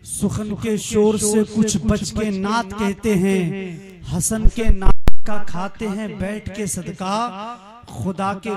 सुखन के शोर से कुछ बच के नात कहते हैं, हसन के नात का खाते हैं बैठ के सदका, खुदा के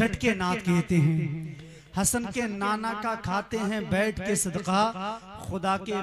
डट के नात कहते हैं। हसन के नाना का खाते हैं बैठ के सदका, खुदा के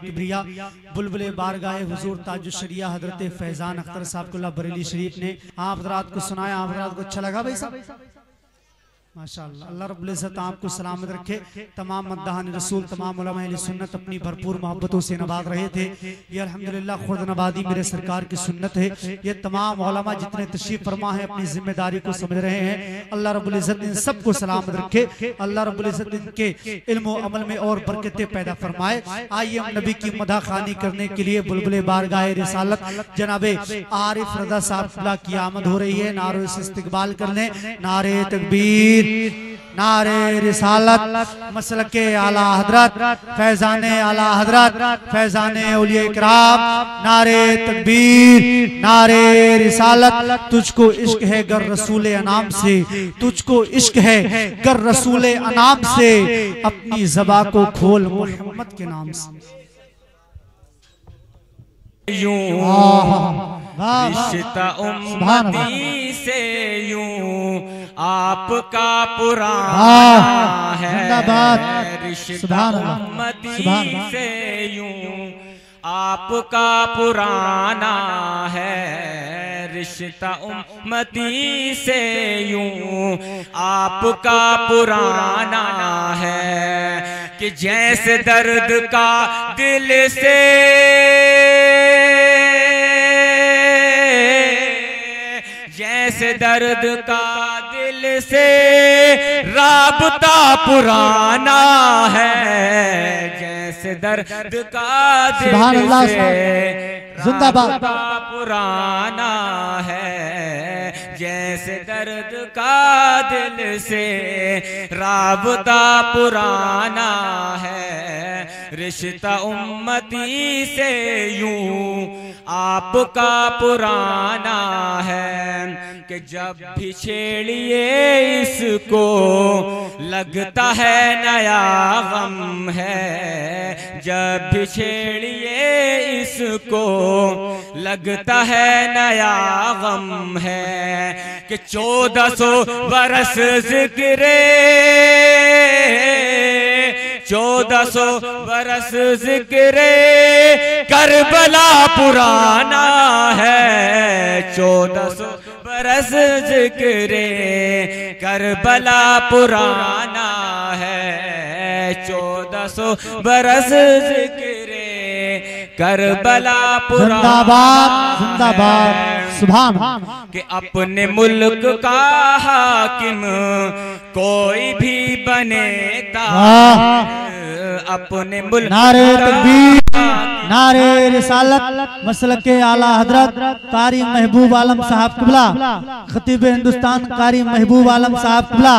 किबरिया बुलबुल बारगाह हुजूर ताजुल शरिया हजरत फैजान अख्तर साहब कुल्ला बरेली शरीफ ने आप हजरात को सुनाया। आप हजरात को अच्छा लगा भाई साहब? माशाअल्लाह। अल्लाह रब्बुल इज्जत आपको सलामत रखे। तमाम मद्दाहान रसूल, तमाम उलमा अहले सुन्नत अपनी भरपूर मोहब्बतों से नवाज रहे थे। ये अल्हम्दुलिल्लाह खुद नवादी मेरे सरकार की सुन्नत है। ये तमाम उलमा जितने तशरीफ फरमा है अपनी जिम्मेदारी को समझ रहे हैं। अल्लाह रब्बुल इज्जत इन सबको सलामत रखे। अल्लाह रब्बुल इज्जत इनके इल्म व अमल में और बरकतें पैदा फरमाए। आइए हम नबी की मदह खानी करने के लिए बुलबुल बारगाह रिसालत जनाबे आरिफ रजा साहब की आमद हो रही है। नारे से इस्तकबाल कर लें। नारे तकबीर, नारे रिसालत, मसलके आला हजरत, फैजाने आला हजरत, फैजाने औलिया इकराम, नारे तकबीर, नारे रिसालत। तुझको इश्क है गर रसूल अनाम से, तुझको इश्क है गर रसूल अनाम से, अपनी ज़बा को खोल मोहम्मद के नाम से। यूं रिश्ता उम्मती से यूं आपका पुराना है। रिश्ता उम्मती से यूं आपका पुराना है। रिश्ता उम्मती से यूं आपका पुराना है कि जैसे दर्द का दिल से, जैसे दर्द का दिल से राबता पुराना है। जैसे दर्द का दिल से राबता पुराना है। जैसे दर्द का दिल से राबता पुराना है। रिश्ता उम्मती से यूं आपका पुराना है कि जब भी छेड़िए इसको लगता है नया गम है। जब भी छेड़िए इसको लगता है नया गम है कि 1400 बरस जिक्रे, 1400 बरस जिक्रे करबला पुराना है। 1400 बरस जिक्रे करबला पुराना है। 1400 बरस जिक्रे करबला पुराना जिंदाबाद सुभान। कि अपने मुल्क का हाकिम कोई भी बनेता, अपने मुल्क नारे तकबीर, नारे रिसालत, मसलके आला हजरत कारी महबूब आलम साहब किबला, खतीब हिंदुस्तान कारी महबूब आलम साहब किबला,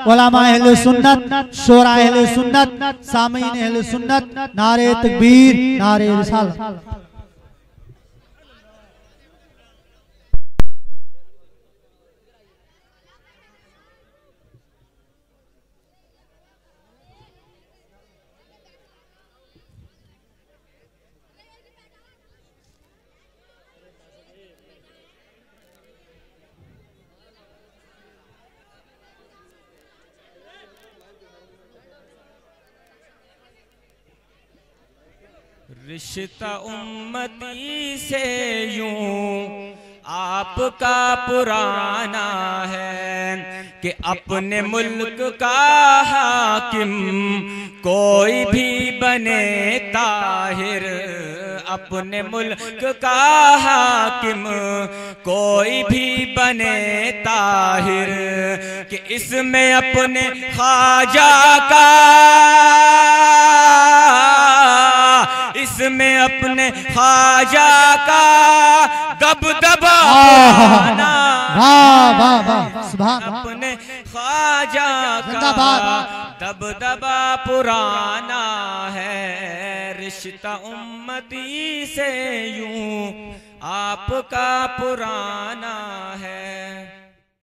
उलमा अहले सुन्नत, शोरा अहले सुन्नत, सामीन अहले सुन्नत, नारे तकबीर, नारे रिसालत। रिश्ता उम्मती से यूं आपका पुराना है कि अपने मुल्क का हाकिम कोई भी बने ताहिर। अपने मुल्क का हाकिम कोई भी बने ताहिर कि इसमें अपने ख्वाजा का, इसमें अपने ख्वाजा का दबदबा पुराना, अपने ख्वाजा का दबदबा पुराना है। रिश्ता उम्मती से यूं आपका पुराना है।